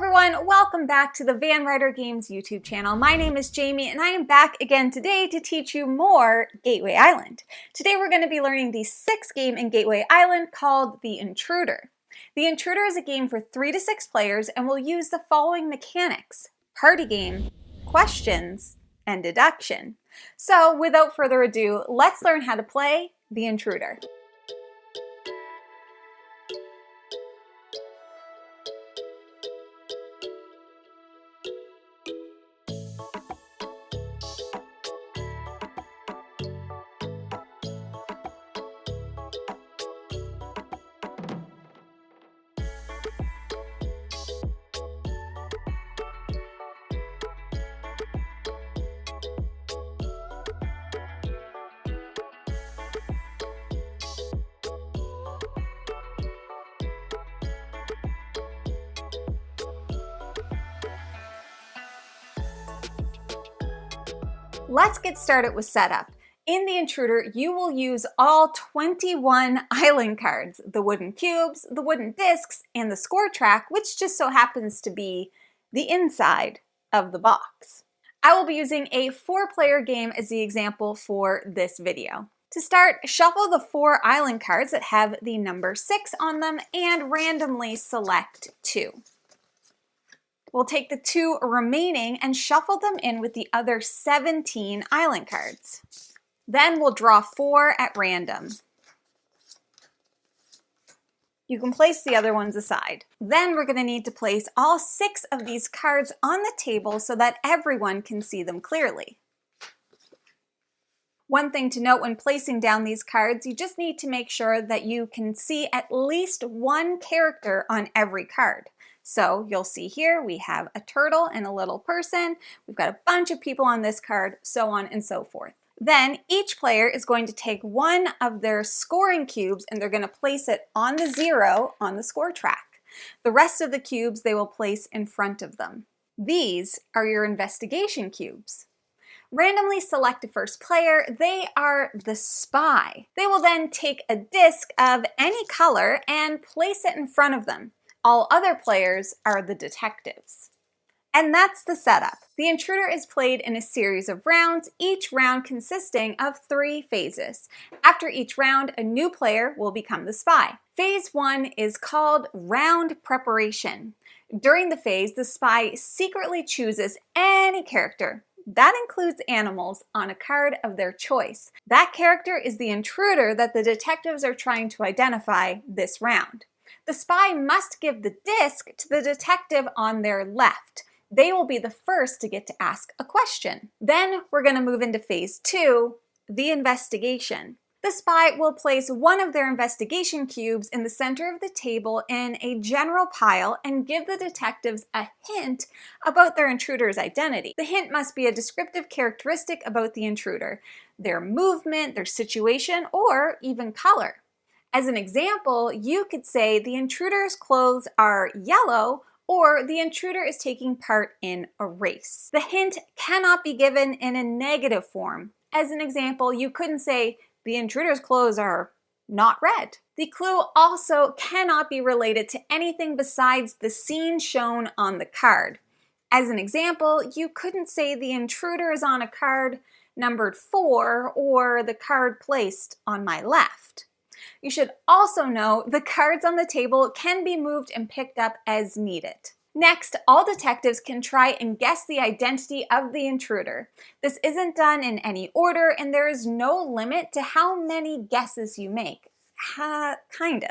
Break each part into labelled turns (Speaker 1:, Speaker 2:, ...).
Speaker 1: everyone, welcome back to the Ryder Games YouTube channel. My name is Jamie and I am back again today to teach you more Gateway Island. Today we're going to be learning the sixth game in Gateway Island called the Intruder. The Intruder is a game for 3 to 6 players and will use the following mechanics: party game, questions, and deduction. So without further ado, let's learn how to play the Intruder. Let's get started with setup. In the Intruder, you will use all 21 island cards, the wooden cubes, the wooden discs, and the score track, which just so happens to be the inside of the box. I will be using a 4-player game as the example for this video. To start, shuffle the 4 island cards that have the number 6 on them and randomly select 2. We'll take the 2 remaining and shuffle them in with the other 17 island cards. Then we'll draw 4 at random. You can place the other ones aside. Then we're going to need to place all 6 of these cards on the table so that everyone can see them clearly. One thing to note when placing down these cards, you just need to make sure that you can see at least one character on every card. So you'll see here we have a turtle and a little person. We've got a bunch of people on this card, so on and so forth. Then each player is going to take one of their scoring cubes and they're going to place it on the 0 on the score track. The rest of the cubes they will place in front of them. These are your investigation cubes. Randomly select a first player. They are the spy. They will then take a disc of any color and place it in front of them. All other players are the detectives. And that's the setup. The Intruder is played in a series of rounds, each round consisting of 3 phases. After each round, a new player will become the spy. Phase 1 is called round preparation. During the phase, the spy secretly chooses any character, that includes animals, on a card of their choice. That character is the intruder that the detectives are trying to identify this round. The spy must give the disc to the detective on their left. They will be the first to get to ask a question. Then we're going to move into phase 2, the investigation. The spy will place one of their investigation cubes in the center of the table in a general pile and give the detectives a hint about their intruder's identity. The hint must be a descriptive characteristic about the intruder, their movement, their situation, or even color. As an example, you could say the intruder's clothes are yellow, or the intruder is taking part in a race. The hint cannot be given in a negative form. As an example, you couldn't say the intruder's clothes are not red. The clue also cannot be related to anything besides the scene shown on the card. As an example, you couldn't say the intruder is on a card numbered 4 or the card placed on my left. You should also know the cards on the table can be moved and picked up as needed. Next, all detectives can try and guess the identity of the intruder. This isn't done in any order, and there is no limit to how many guesses you make. Kind of.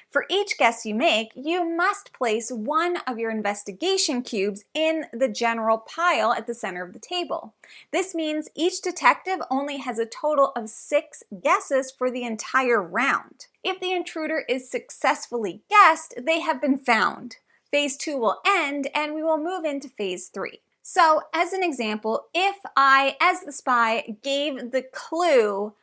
Speaker 1: For each guess you make, you must place one of your investigation cubes in the general pile at the center of the table. This means each detective only has a total of 6 guesses for the entire round. If the intruder is successfully guessed, they have been found. Phase 2 will end and we will move into phase 3. So, as an example, if I, as the spy, gave the clue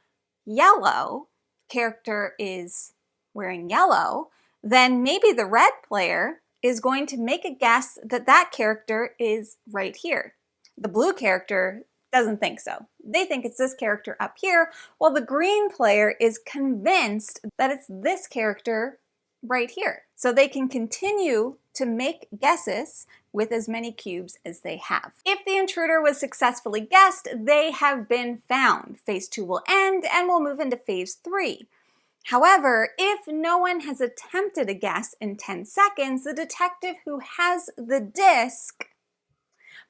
Speaker 1: yellow, character is wearing yellow, then maybe the red player is going to make a guess that that character is right here. The blue character doesn't think so. They think it's this character up here, while the green player is convinced that it's this character right here. So they can continue to make guesses with as many cubes as they have. If the intruder was successfully guessed, they have been found. Phase 2 will end and we'll move into phase 3. However, if no one has attempted a guess in 10 seconds, the detective who has the disc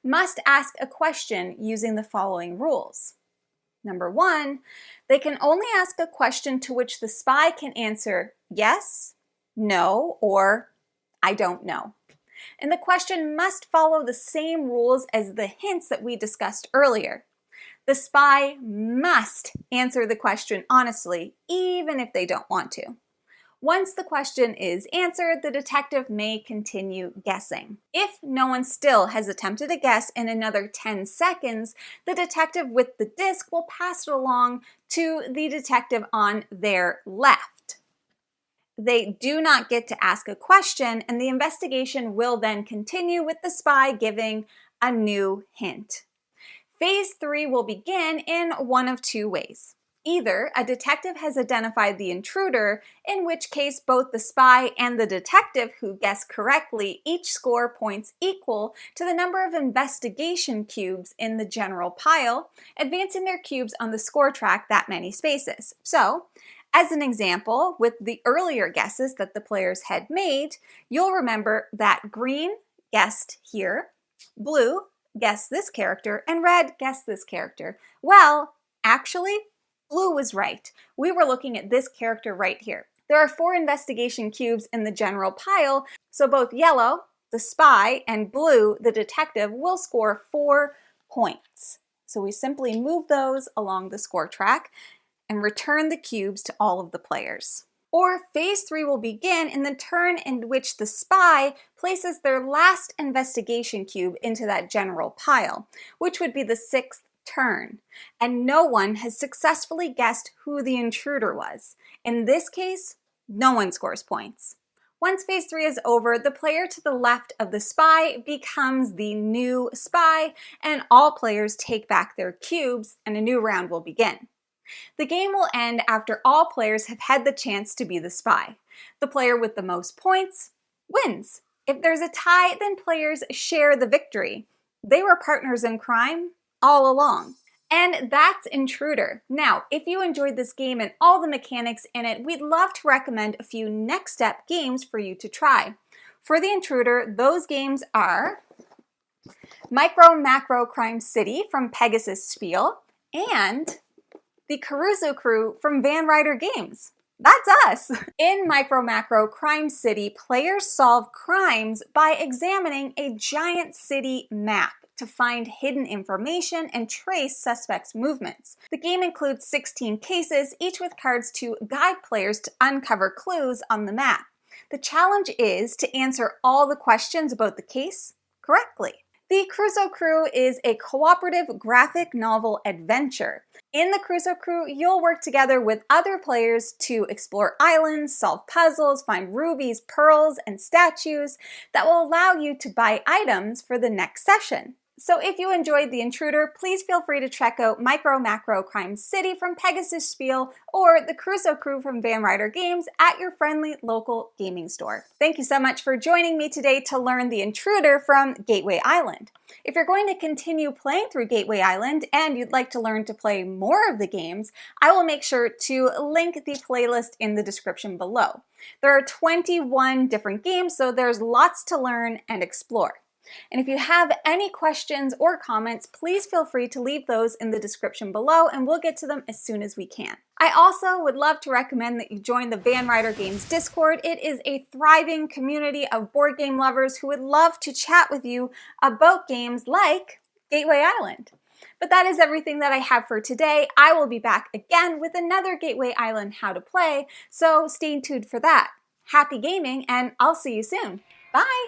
Speaker 1: must ask a question using the following rules. Number 1, they can only ask a question to which the spy can answer yes, no, or I don't know. And the question must follow the same rules as the hints that we discussed earlier. The spy must answer the question honestly, even if they don't want to. Once the question is answered, the detective may continue guessing. If no one still has attempted a guess in another 10 seconds, the detective with the disc will pass it along to the detective on their left. They do not get to ask a question, and the investigation will then continue with the spy giving a new hint. Phase 3 will begin in one of two ways. Either a detective has identified the intruder, in which case both the spy and the detective who guessed correctly each score points equal to the number of investigation cubes in the general pile, advancing their cubes on the score track that many spaces. So, as an example, with the earlier guesses that the players had made, you'll remember that green guessed here, blue guessed this character, and red guessed this character. Well, actually, blue was right. We were looking at this character right here. There are 4 investigation cubes in the general pile, so both yellow, the spy, and blue, the detective, will score 4 points. So we simply move those along the score track and return the cubes to all of the players. Or phase 3 will begin in the turn in which the spy places their last investigation cube into that general pile, which would be the 6th turn, and no one has successfully guessed who the intruder was. In this case, no one scores points. Once phase 3 is over, the player to the left of the spy becomes the new spy, and all players take back their cubes, and a new round will begin. The game will end after all players have had the chance to be the spy. The player with the most points wins. If there's a tie, then players share the victory. They were partners in crime all along. And that's Intruder. Now, if you enjoyed this game and all the mechanics in it, we'd love to recommend a few next step games for you to try. For the Intruder, those games are Micro Macro Crime City from Pegasus Spiel and the Caruso Crew from Ryder Games. That's us! In Micro Macro Crime City, players solve crimes by examining a giant city map to find hidden information and trace suspects' movements. The game includes 16 cases, each with cards to guide players to uncover clues on the map. The challenge is to answer all the questions about the case correctly. The Caruso Crew is a cooperative graphic novel adventure. In the Caruso Crew, you'll work together with other players to explore islands, solve puzzles, find rubies, pearls, and statues that will allow you to buy items for the next session. So if you enjoyed The Intruder, please feel free to check out Micro Macro Crime City from Pegasus Spiel or the Caruso Crew from Ryder Games at your friendly local gaming store. Thank you so much for joining me today to learn The Intruder from Gateway Island. If you're going to continue playing through Gateway Island and you'd like to learn to play more of the games, I will make sure to link the playlist in the description below. There are 21 different games, so there's lots to learn and explore. And if you have any questions or comments, please feel free to leave those in the description below and we'll get to them as soon as we can. I also would love to recommend that you join the Ryder Games Discord. It is a thriving community of board game lovers who would love to chat with you about games like Gateway Island. But that is everything that I have for today. I will be back again with another Gateway Island How to Play, so stay tuned for that. Happy gaming, and I'll see you soon. Bye!